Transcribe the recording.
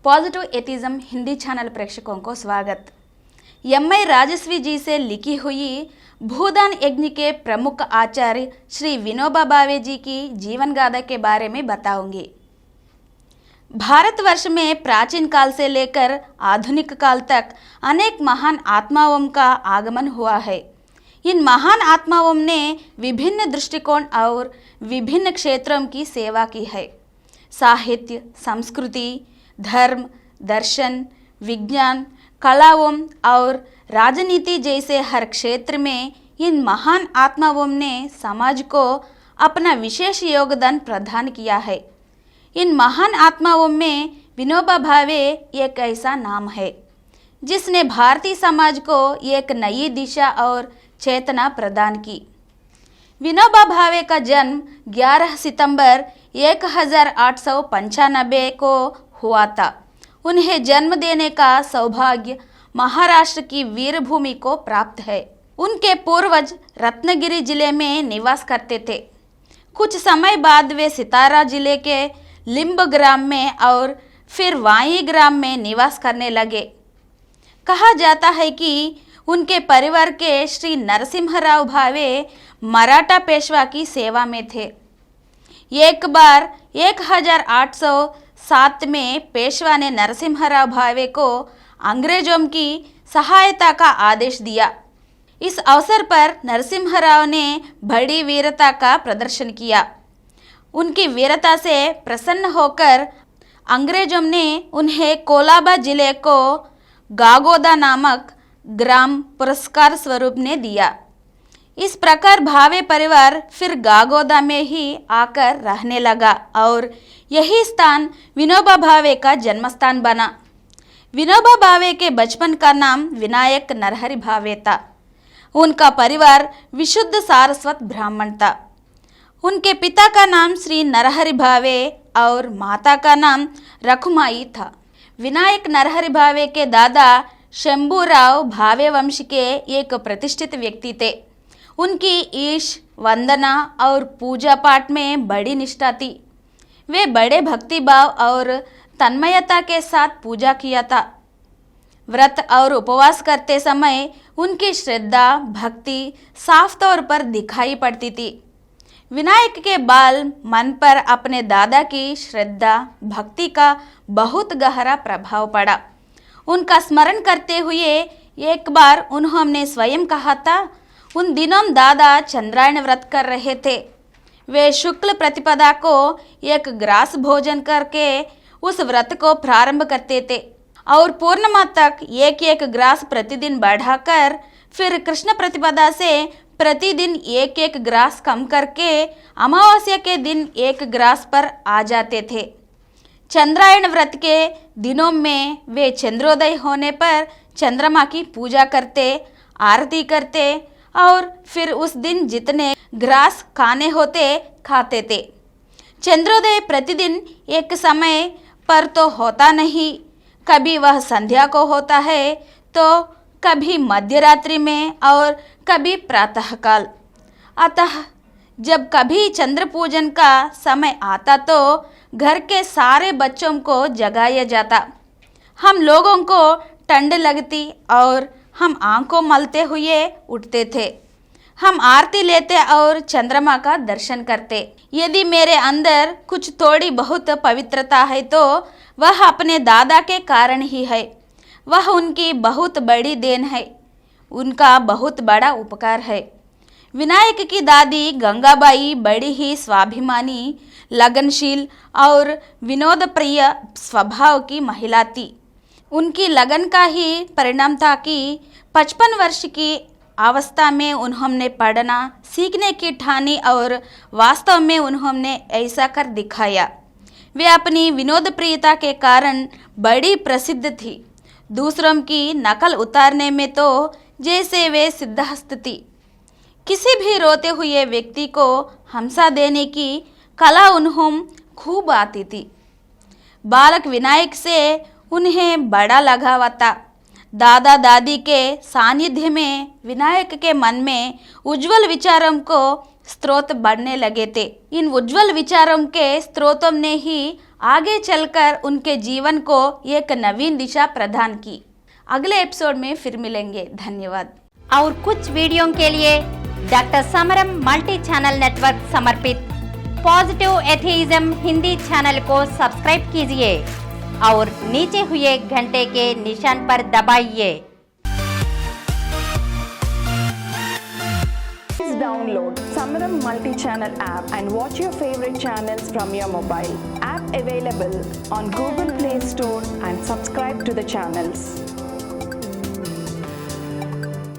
Positive atheism Hindi channel प्रेक्षकों को स्वागत। एम.आई. राजस्वी जी से लिखी हुई भूदान यज्ञ के प्रमुख आचार्य श्री विनोबा भावे जी की जीवन गाथा के बारे में बताऊंगी। भारतवर्ष में प्राचीन काल से लेकर आधुनिक काल तक अनेक महान आत्माओं का आगमन हुआ है। इन महान आत्माओं ने विभिन्न दृष्टिकोण और विभिन्न क्षेत्रों की सेवा की है। साहित्य, संस्कृति, धर्म, दर्शन, विज्ञान, कलाओं और राजनीति जैसे हर क्षेत्र में इन महान आत्माओं ने समाज को अपना विशेष योगदान प्रदान किया है। इन महान आत्माओं में विनोबा भावे एक ऐसा नाम है जिसने भारतीय समाज को एक नई दिशा और चेतना प्रदान की। विनोबा भावे का जन्म 11 सितंबर 1895 को हुआ था। उन्हें जन्म देने का सौभाग्य महाराष्ट्र की वीरभूमि को प्राप्त है। उनके पूर्वज रत्नगिरी जिले में निवास करते थे। कुछ समय बाद वे सितारा जिले के लिंब ग्राम में और फिर वाई ग्राम में निवास करने लगे। कहा जाता है कि उनके परिवार के श्री नरसिम्हराव भावे मराठा पेशवा की सेवा में थे। एक बार 1807 में पेशवा ने नरसिम्हराव भावे को अंग्रेजों की सहायता का आदेश दिया। इस अवसर पर नरसिम्हराव ने बड़ी वीरता का प्रदर्शन किया। उनकी वीरता से प्रसन्न होकर अंग्रेजों ने उन्हें कोलाबा जिले को गागोदा नामक ग्राम पुरस्कार स्वरूप ने दिया। इस प्रकार भावे परिवार फिर गागोदा में ही आकर रहने लगा और यही स्थान विनोबा भावे का जन्मस्थान बना। विनोबा भावे के बचपन का नाम विनायक नरहरि भावे था। उनका परिवार विशुद्ध सारस्वत ब्राह्मण था। उनके पिता का नाम श्री नरहरि भावे और माता का नाम रखुमाई था। विनायक नरहरि भावे के दादा शंभूराव भावे वंश के एक प्रतिष्ठित व्यक्ति थे। उनकी ईश, वंदना और पूजा पाठ में बड़ी निष्ठा थी। वे बड़े भक्तिभाव और तन्मयता के साथ पूजा किया था। व्रत और उपवास करते समय उनकी श्रद्धा, भक्ति साफ तौर पर दिखाई पड़ती थी। विनायक के बाल मन पर अपने दादा की श्रद्धा, भक्ति का बहुत गहरा प्रभाव पड़ा। उनका स्मरण करते हुए एक बार उन्होंने स्वयं कहा था, उन दिनों दादा चंद्रायण व्रत कर रहे थे। वे शुक्ल प्रतिपदा को एक ग्रास भोजन करके उस व्रत को प्रारंभ करते थे और पूर्णिमा तक एक एक ग्रास प्रतिदिन बढ़ाकर फिर कृष्ण प्रतिपदा से प्रतिदिन एक एक ग्रास कम करके अमावस्या के दिन एक ग्रास पर आ जाते थे। चंद्रायण व्रत के दिनों में वे चंद्रोदय होने पर चंद्रमा की पूजा करते, आरती करते और फिर उस दिन जितने ग्रास खाने होते खाते थे। चंद्रोदय प्रतिदिन एक समय पर तो होता नहीं, कभी वह संध्या को होता है तो कभी मध्यरात्रि में और कभी प्रातःकाल। अतः जब कभी चंद्र पूजन का समय आता तो घर के सारे बच्चों को जगाया जाता। हम लोगों को ठंड लगती और हम आंखों मलते हुए उठते थे। हम आरती लेते और चंद्रमा का दर्शन करते। यदि मेरे अंदर कुछ थोड़ी बहुत पवित्रता है तो वह अपने दादा के कारण ही है। वह उनकी बहुत बड़ी देन है, उनका बहुत बड़ा उपकार है। विनायक की दादी गंगाबाई बड़ी ही स्वाभिमानी, लगनशील और विनोद प्रिय स्वभाव की महिला थी। उनकी लगन का ही परिणाम था कि 55 वर्ष की अवस्था में उन्होंने पढ़ना सीखने की ठानी और वास्तव में उन्होंने ऐसा कर दिखाया। वे अपनी विनोद प्रियता के कारण बड़ी प्रसिद्ध थी। दूसरों की नकल उतारने में तो जैसे वे सिद्धहस्त थी। किसी भी रोते हुए व्यक्ति को हंसा देने की कला उन्हें खूब आती थी। बालक विनायक से उन्हें बड़ा लगाव था। दादा दादी के सानिध्य में विनायक के मन में उज्जवल विचारों को स्रोत बढ़ने लगे थे। इन उज्जवल विचारों के स्रोतों ने ही आगे चलकर उनके जीवन को एक नवीन दिशा प्रदान की। अगले एपिसोड में फिर मिलेंगे। धन्यवाद। और कुछ वीडियो के लिए डॉक्टर समरम मल्टी चैनल नेटवर्क समर्पित पॉजिटिव एथेइज्म हिंदी चैनल को सब्सक्राइब कीजिए और नीचे हुए घंटे के निशान पर दबाइए। Please download Samaram multi-channel app and watch your favorite channels from your mobile. App available on Google Play Store and subscribe to the channels.